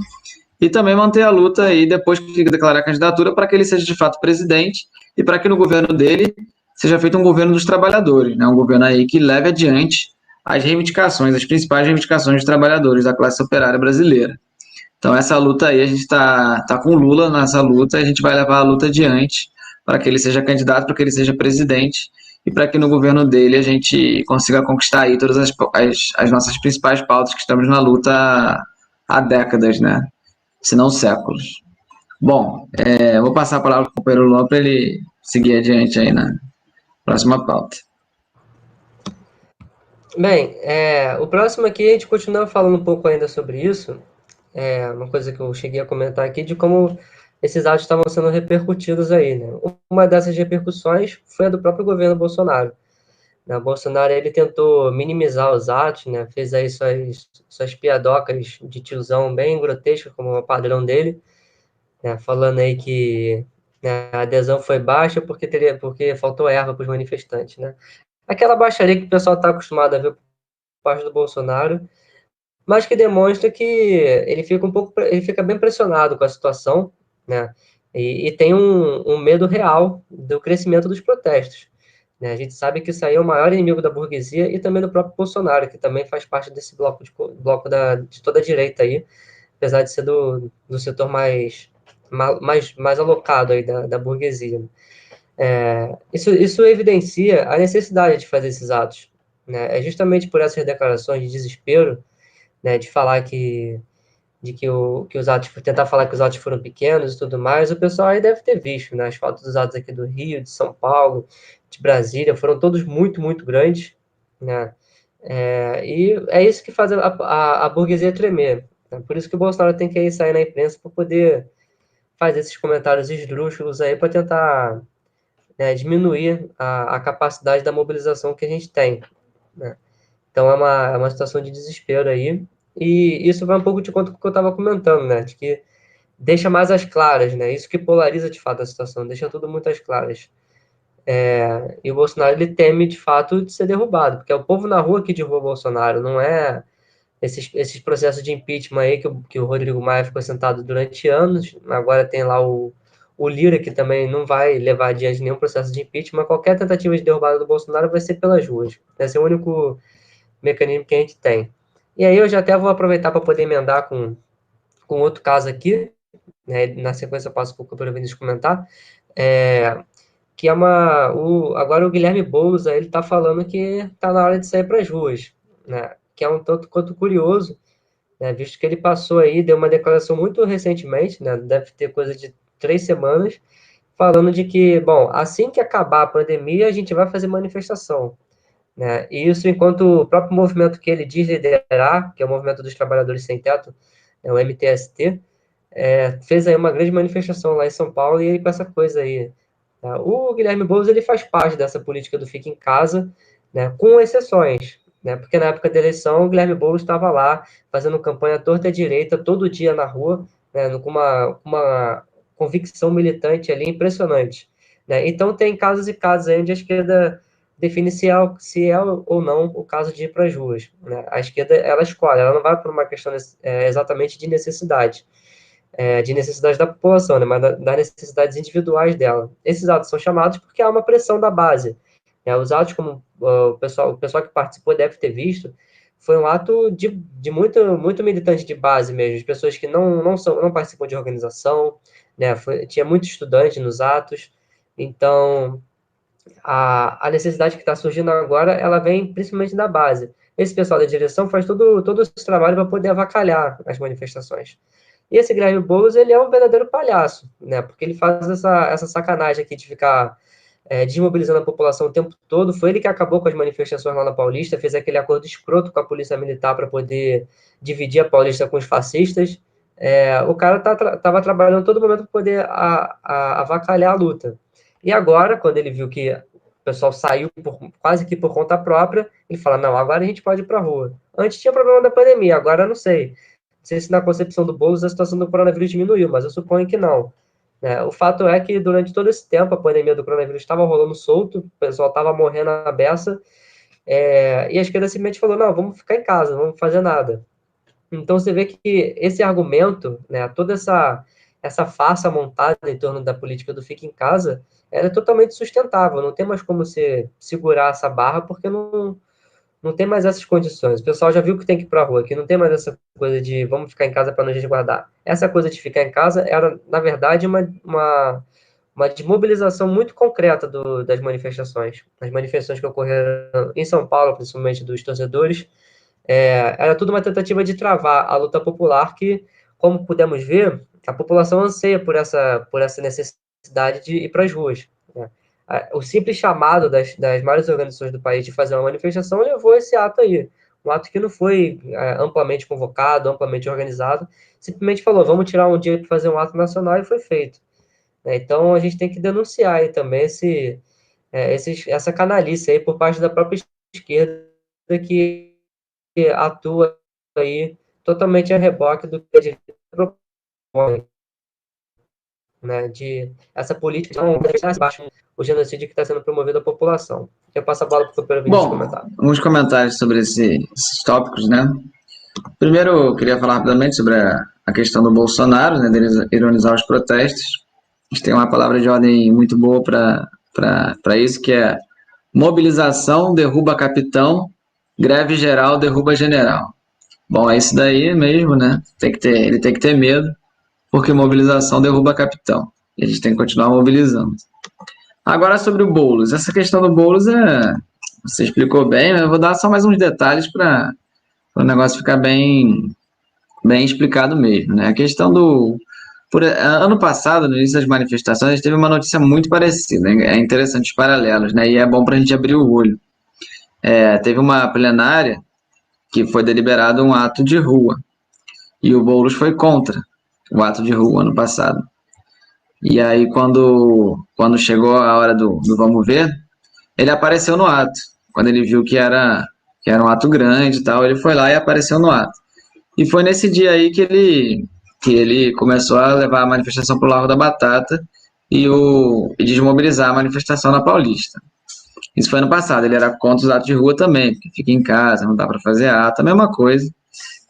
e também manter a luta aí, depois que declarar a candidatura, para que ele seja de fato presidente e para que no governo dele seja feito um governo dos trabalhadores, né? Um governo aí que leve adiante as principais reivindicações dos trabalhadores da classe operária brasileira. Então essa luta aí, a gente tá com o Lula nessa luta, e a gente vai levar a luta adiante para que ele seja candidato, para que ele seja presidente, e para que no governo dele a gente consiga conquistar aí todas as nossas principais pautas que estamos na luta há décadas, né? Se não séculos. Bom, eu vou passar a palavra para o companheiro Luan para ele seguir adiante aí na próxima pauta. Bem, o próximo aqui a gente continua falando um pouco ainda sobre isso. Uma coisa que eu cheguei a comentar aqui de como esses atos estavam sendo repercutidos aí, né? Uma dessas repercussões foi a do próprio governo Bolsonaro. O Bolsonaro, ele tentou minimizar os atos, né? Fez aí suas piadocas de tiozão bem grotescas, como é o padrão dele, né? Falando aí que, né, a adesão foi baixa porque faltou erva para os manifestantes, né? Aquela baixaria que o pessoal está acostumado a ver por parte do Bolsonaro, mas que demonstra que ele fica bem pressionado com a situação, né? E tem um medo real do crescimento dos protestos, né? A gente sabe que isso aí é o maior inimigo da burguesia e também do próprio Bolsonaro, que também faz parte desse bloco de toda a direita aí, apesar de ser do setor mais alocado aí da burguesia. Isso evidencia a necessidade de fazer esses atos, né? É justamente por essas declarações de desespero, né, de falar que os atos, tentar falar que os atos foram pequenos e tudo mais, o pessoal aí deve ter visto, né, as fotos dos atos aqui do Rio, de São Paulo, de Brasília, foram todos muito, muito grandes, né, e é isso que faz a burguesia tremer, né? Por isso que o Bolsonaro tem que aí sair na imprensa para poder fazer esses comentários esdrúxulos aí para tentar, né, diminuir a capacidade da mobilização que a gente tem, né? Então é uma situação de desespero aí, e isso vai um pouco de conta com o que eu estava comentando, né? De que deixa mais às claras, né? Isso que polariza de fato a situação, deixa tudo muito às claras. E o Bolsonaro, ele teme de fato de ser derrubado, porque é o povo na rua que derruba o Bolsonaro, não é esses processos de impeachment aí que o Rodrigo Maia ficou sentado durante anos. Agora tem lá o Lira, que também não vai levar adiante nenhum processo de impeachment. Qualquer tentativa de derrubada do Bolsonaro vai ser pelas ruas. Esse é o único mecanismo que a gente tem. E aí eu já até vou aproveitar para poder emendar com outro caso aqui, né? Na sequência eu passo um pouco para o Vinícius comentar, que agora o Guilherme Boulos, ele está falando que está na hora de sair para as ruas, né? Que é um tanto quanto curioso, né? Visto que ele passou aí, deu uma declaração muito recentemente, né? Deve ter coisa de 3 semanas, falando de que, bom, assim que acabar a pandemia, a gente vai fazer manifestação, né? E isso enquanto o próprio movimento que ele diz liderar, que é o Movimento dos Trabalhadores Sem Teto, o MTST, fez aí uma grande manifestação lá em São Paulo e com essa coisa aí. Tá? O Guilherme Boulos ele faz parte dessa política do fica em casa, né, com exceções, né, porque na época da eleição o Guilherme Boulos estava lá fazendo campanha torta à direita todo dia na rua, né, com uma convicção militante ali impressionante. Né? Então tem casos e casos aí onde a esquerda define se é ou não o caso de ir para as ruas. Né? A esquerda ela escolhe, ela não vai por uma questão exatamente de necessidade da população, né, mas das necessidades individuais dela. Esses atos são chamados porque há uma pressão da base. Né, os atos, como o pessoal que participou deve ter visto, foi um ato de muito militante de base mesmo, de pessoas que não participam de organização, né, tinha muito estudante nos atos, então a necessidade que está surgindo agora, ela vem principalmente da base. Esse pessoal da direção faz todo esse trabalho para poder avacalhar as manifestações. E esse Guilherme Boulos, ele é um verdadeiro palhaço, né? Porque ele faz essa sacanagem aqui de ficar desmobilizando a população o tempo todo. Foi ele que acabou com as manifestações lá na Paulista, fez aquele acordo escroto com a Polícia Militar para poder dividir a Paulista com os fascistas. O cara estava trabalhando todo momento para poder avacalhar a luta. E agora, quando ele viu que o pessoal saiu quase que por conta própria, ele fala, não, agora a gente pode ir para a rua. Antes tinha problema da pandemia, agora não sei. Não sei se na concepção do Boulos a situação do coronavírus diminuiu, mas eu suponho que não. O fato é que durante todo esse tempo a pandemia do coronavírus estava rolando solto, o pessoal estava morrendo à beça, e a esquerda simplesmente falou, não, vamos ficar em casa, não vamos fazer nada. Então você vê que esse argumento, né, toda essa farsa montada em torno da política do fica em casa, ela é totalmente sustentável, não tem mais como você segurar essa barra, porque não tem mais essas condições. O pessoal já viu que tem que ir para a rua, que não tem mais essa coisa de vamos ficar em casa para nos resguardar. Essa coisa de ficar em casa era, na verdade, uma desmobilização muito concreta das manifestações. As manifestações que ocorreram em São Paulo, principalmente dos torcedores, era tudo uma tentativa de travar a luta popular que, como pudemos ver, a população anseia por essa necessidade de ir para as ruas. Né? O simples chamado das maiores organizações do país de fazer uma manifestação levou a esse ato aí. Um ato que não foi amplamente convocado, amplamente organizado, simplesmente falou, vamos tirar um dia para fazer um ato nacional e foi feito. Então, a gente tem que denunciar aí também essa canalice aí por parte da própria esquerda que atua aí totalmente a reboque do que a direita propõe. Né, de essa política não deixar abaixo o genocídio que está sendo promovido à população. Eu passo a bola para o Super Vinícius comentar. Alguns comentários sobre esses tópicos, né? Primeiro, eu queria falar rapidamente sobre a questão do Bolsonaro, né, dele ironizar os protestos. A gente tem uma palavra de ordem muito boa para isso, que é mobilização derruba capitão, greve geral derruba general. Bom, é isso daí mesmo, né? Ele tem que ter medo, porque mobilização derruba capitão. E a gente tem que continuar mobilizando. Agora sobre o Boulos. Essa questão do Boulos você explicou bem, né? Eu vou dar só mais uns detalhes para o negócio ficar bem explicado mesmo, né? A questão ano passado, no início das manifestações, a gente teve uma notícia muito parecida. É interessante os paralelos, né? E é bom para a gente abrir o olho. Teve uma plenária que foi deliberado um ato de rua. E o Boulos foi contra o ato de rua ano passado. E aí, quando chegou a hora do vamos ver, ele apareceu no ato. Quando ele viu que era um ato grande e tal, ele foi lá e apareceu no ato. E foi nesse dia aí que ele começou a levar a manifestação para o Largo da Batata e desmobilizar a manifestação na Paulista. Isso foi ano passado, ele era contra os atos de rua também, porque fica em casa, não dá para fazer ato, a mesma coisa.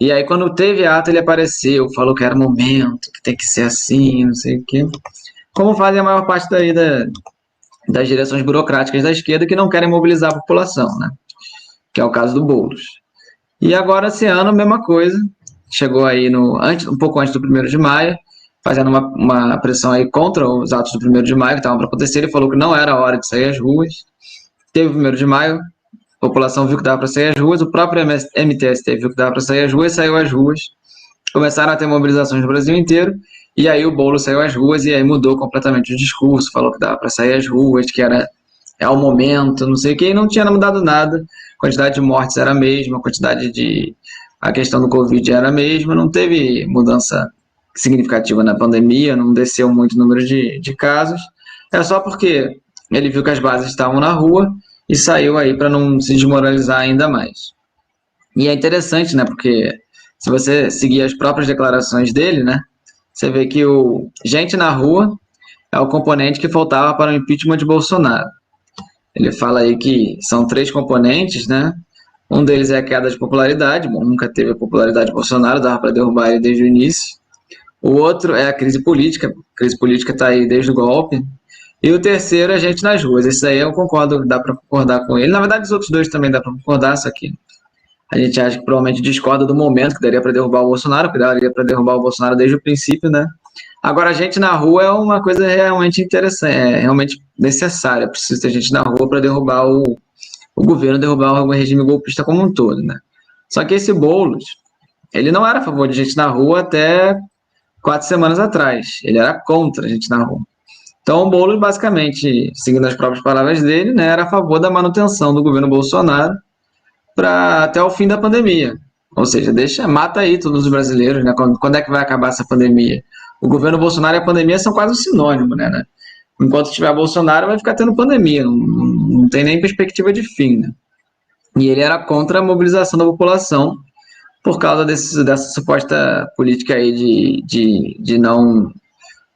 E aí, quando teve ato, ele apareceu, falou que era momento, que tem que ser assim, não sei o quê. Como fazem a maior parte daí das direções burocráticas da esquerda que não querem mobilizar a população, né? Que é o caso do Boulos. E agora, esse ano, a mesma coisa. Chegou aí um pouco antes do 1º de maio, fazendo uma pressão aí contra os atos do 1º de maio que estavam para acontecer. Ele falou que não era a hora de sair às ruas. Teve o 1º de maio, a população viu que dava para sair às ruas, o próprio MTST viu que dava para sair às ruas, saiu às ruas. Começaram a ter mobilizações no Brasil inteiro, e aí o Boulos saiu às ruas e aí mudou completamente o discurso, falou que dava para sair às ruas, que é o momento, não sei o que, e não tinha mudado nada. A quantidade de mortes era a mesma, a questão do Covid era a mesma, não teve mudança significativa na pandemia, não desceu muito o número de casos, é só porque ele viu que as bases estavam na rua e saiu aí para não se desmoralizar ainda mais. E é interessante, né, porque se você seguir as próprias declarações dele, né, você vê que o gente na rua é o componente que faltava para o impeachment de Bolsonaro. Ele fala aí que são 3 componentes, né? Um deles é a queda de popularidade. Bom, nunca teve a popularidade de Bolsonaro, dava para derrubar ele desde o início. O outro é a crise política. A crise política está aí desde o golpe. E o terceiro é a gente nas ruas. Esse aí eu concordo, dá para concordar com ele. Na verdade, os outros 2 também dá para concordar, só que a gente acha que provavelmente discorda do momento que daria para derrubar o Bolsonaro, que daria para derrubar o Bolsonaro desde o princípio, né? Agora, a gente na rua é uma coisa realmente interessante, é realmente necessária. Precisa ter gente na rua para derrubar o governo, derrubar o regime golpista como um todo, né? Só que esse Boulos, ele não era a favor de gente na rua até 4 semanas atrás. Ele era contra a gente na rua. Então, o Boulos, basicamente, seguindo as próprias palavras dele, né, era a favor da manutenção do governo Bolsonaro até o fim da pandemia. Ou seja, mata aí todos os brasileiros, né? Quando é que vai acabar essa pandemia? O governo Bolsonaro e a pandemia são quase um sinônimo, né? Enquanto tiver Bolsonaro, vai ficar tendo pandemia, não tem nem perspectiva de fim, né? E ele era contra a mobilização da população por causa dessa suposta política aí de não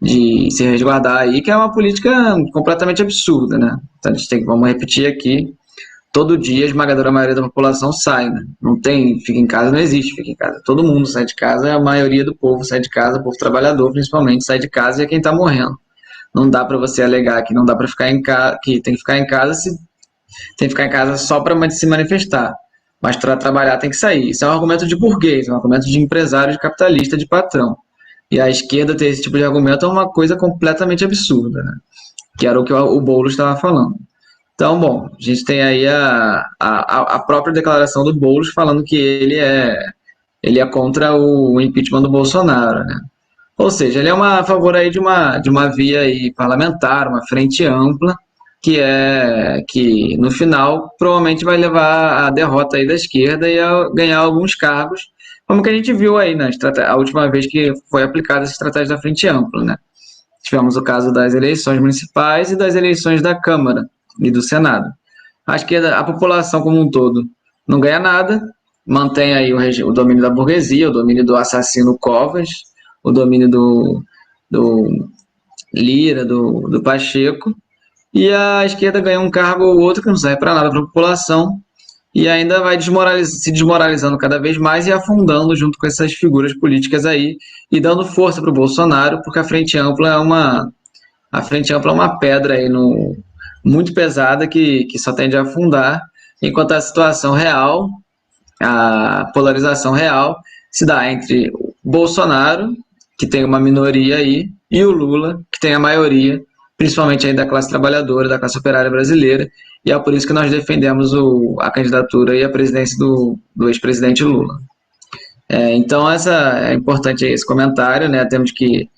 de se resguardar aí, que é uma política completamente absurda, né? Então a gente vamos repetir aqui, todo dia a esmagadora maioria da população sai, né? Não tem, fica em casa, não existe fica em casa. Todo mundo sai de casa, a maioria do povo sai de casa, o povo trabalhador principalmente sai de casa e é quem está morrendo. Não dá para você alegar que não dá para ficar em casa, que tem que ficar em casa tem que ficar em casa só para se manifestar. Mas para trabalhar tem que sair. Isso é um argumento de burguês, é um argumento de empresário, de capitalista, de patrão. E a esquerda ter esse tipo de argumento é uma coisa completamente absurda, né? Que era o que o Boulos estava falando. Então, bom, a gente tem aí a própria declaração do Boulos falando que ele é contra o impeachment do Bolsonaro, né? Ou seja, ele é a favor aí de uma via aí parlamentar, uma frente ampla, que no final provavelmente vai levar à derrota aí da esquerda e a ganhar alguns cargos, como que a gente viu aí, né, a última vez que foi aplicada essa estratégia da frente ampla, né? Tivemos o caso das eleições municipais e das eleições da Câmara e do Senado. A esquerda, a população como um todo, não ganha nada, mantém aí o domínio da burguesia, o domínio do assassino Covas, o domínio do Lira, do Pacheco, e a esquerda ganha um cargo ou outro que não serve para nada para a população e ainda vai se desmoralizando cada vez mais e afundando junto com essas figuras políticas aí e dando força para o Bolsonaro, porque a Frente Ampla é uma pedra aí muito pesada que só tende a afundar, enquanto a situação real, a polarização real, se dá entre o Bolsonaro, que tem uma minoria aí, e o Lula, que tem a maioria, principalmente aí da classe trabalhadora, da classe operária brasileira, e é por isso que nós defendemos a candidatura e a presidência do ex-presidente Lula. Então, é importante esse comentário, né? Temos que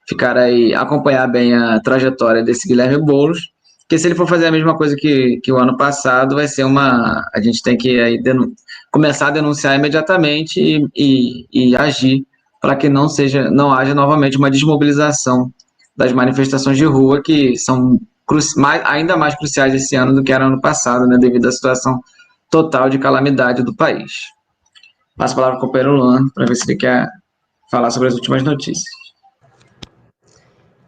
ficar aí, acompanhar bem a trajetória desse Guilherme Boulos, porque se ele for fazer a mesma coisa que o ano passado, vai ser a gente tem que aí começar a denunciar imediatamente e agir para que não haja novamente uma desmobilização das manifestações de rua, que são ainda mais cruciais esse ano do que era ano passado, né, devido à situação total de calamidade do país. Passo a palavra para o companheiro Luan, para ver se ele quer falar sobre as últimas notícias.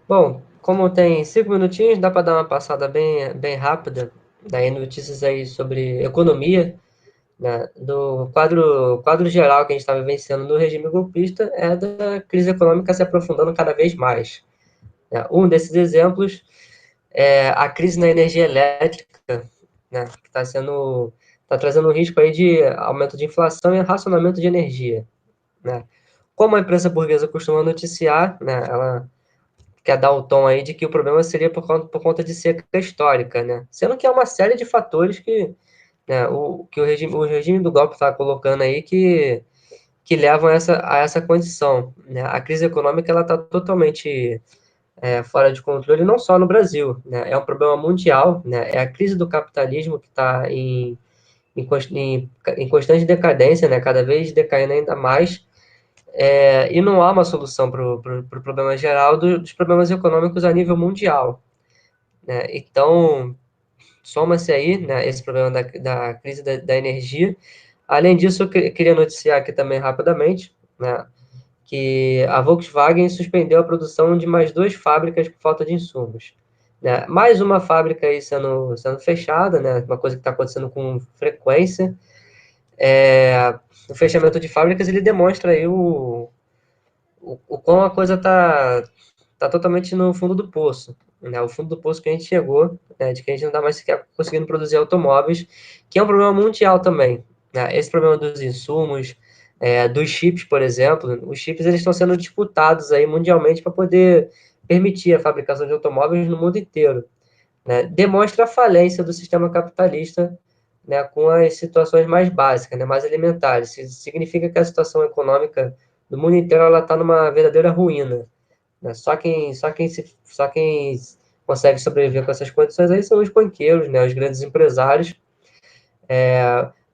Bom, como tem 5 minutinhos, dá para dar uma passada bem rápida, daí notícias aí sobre economia, né, do quadro geral que a gente está vivenciando no regime golpista é da crise econômica se aprofundando cada vez mais. Um desses exemplos é a crise na energia elétrica, né, que está trazendo um risco aí de aumento de inflação e racionamento de energia, né. Como a imprensa burguesa costuma noticiar, né, ela quer dar o tom aí de que o problema seria por conta de seca histórica, né, sendo que é uma série de fatores que, né, o regime do golpe está colocando aí que levam a essa condição, né. A crise econômica ela está totalmente fora de controle, não só no Brasil, né? É um problema mundial, né? É a crise do capitalismo que está em constante decadência, né? Cada vez decaindo ainda mais. e não há uma solução para o problema geral dos problemas econômicos a nível mundial, né? Então, soma-se aí, né, esse problema da crise da energia. Além disso, eu queria noticiar aqui também rapidamente, né, que a Volkswagen suspendeu a produção de mais 2 fábricas por falta de insumos, né? Mais uma fábrica aí sendo fechada, né? Uma coisa que está acontecendo com frequência. O fechamento de fábricas, ele demonstra aí o quão a coisa tá totalmente no fundo do poço, né? O fundo do poço que a gente chegou, né? De que a gente não está mais sequer conseguindo produzir automóveis, que é um problema mundial também, né? Esse problema dos insumos, dos chips, por exemplo, os chips eles estão sendo disputados aí mundialmente para poder permitir a fabricação de automóveis no mundo inteiro, né? Demonstra a falência do sistema capitalista, né, com as situações mais básicas, né, mais elementares. Isso significa que a situação econômica do mundo inteiro ela está numa verdadeira ruína, né? Só quem consegue sobreviver com essas condições aí são os banqueiros, né, os grandes empresários.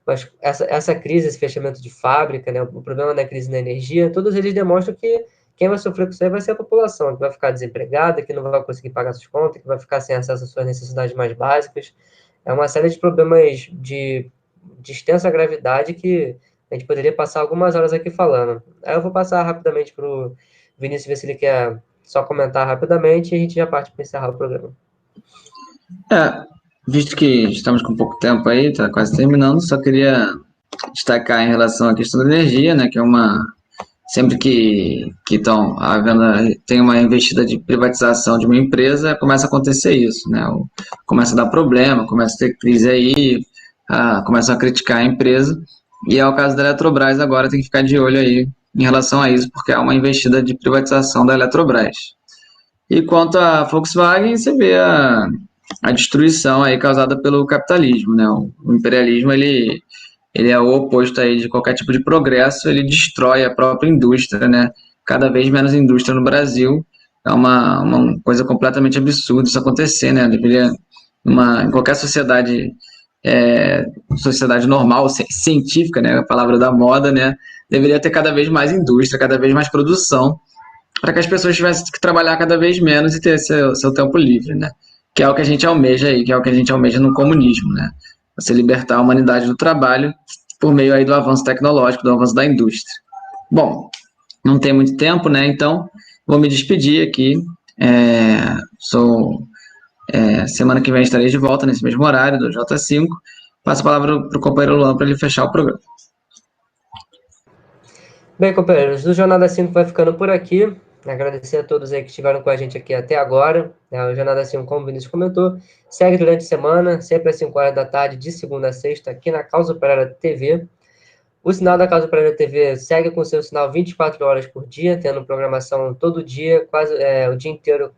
Mas essa crise, esse fechamento de fábrica, né, o problema da crise na energia, todos eles demonstram que quem vai sofrer com isso aí vai ser a população, que vai ficar desempregada, que não vai conseguir pagar suas contas, que vai ficar sem acesso às suas necessidades mais básicas. É uma série de problemas de extensa gravidade que a gente poderia passar algumas horas aqui falando. Aí eu vou passar rapidamente para o Vinícius ver se ele quer só comentar rapidamente e a gente já parte para encerrar o programa. É, visto que estamos com pouco tempo aí, está quase terminando, só queria destacar em relação à questão da energia, né, que é uma sempre que estão tem uma investida de privatização de uma empresa, começa a acontecer isso, né? Começa a dar problema, começa a ter crise aí, começam a criticar a empresa, e é o caso da Eletrobras agora, tem que ficar de olho aí em relação a isso, porque há uma investida de privatização da Eletrobras. E quanto à Volkswagen, você vê a destruição aí causada pelo capitalismo, né? O imperialismo, ele é o oposto aí de qualquer tipo de progresso, ele destrói a própria indústria, né? Cada vez menos indústria no Brasil, é uma coisa completamente absurda isso acontecer, né? Deveria, em qualquer sociedade normal, científica, né? A palavra da moda, né? Deveria ter cada vez mais indústria, cada vez mais produção, para que as pessoas tivessem que trabalhar cada vez menos e ter seu tempo livre, né? Que é o que a gente almeja aí, que é o que a gente almeja no comunismo, né? Você libertar a humanidade do trabalho por meio aí do avanço tecnológico, do avanço da indústria. Bom, não tem muito tempo, né? Então, vou me despedir aqui. Semana que vem estarei de volta nesse mesmo horário, do J5. Passo a palavra para o companheiro Luan para ele fechar o programa. Bem, companheiros, o Jornada 5 vai ficando por aqui. Agradecer a todos aí que estiveram com a gente aqui até agora. O Jornada 5, como o Vinícius comentou, segue durante a semana, sempre às 5 horas da tarde, de segunda a sexta, aqui na Causa Operária TV. O sinal da Causa Operária TV segue com seu sinal 24 horas por dia, tendo programação todo dia, quase o dia inteiro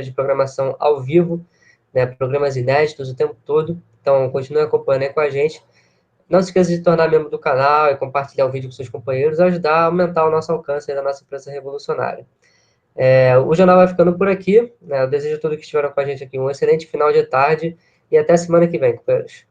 de programação ao vivo, né, programas inéditos o tempo todo. Então, continue acompanhando aí com a gente. Não se esqueça de tornar membro do canal e compartilhar o vídeo com seus companheiros, ajudar a aumentar o nosso alcance da nossa empresa revolucionária. O jornal vai ficando por aqui, né? Eu desejo a todos que estiveram com a gente aqui um excelente final de tarde e até semana que vem, companheiros.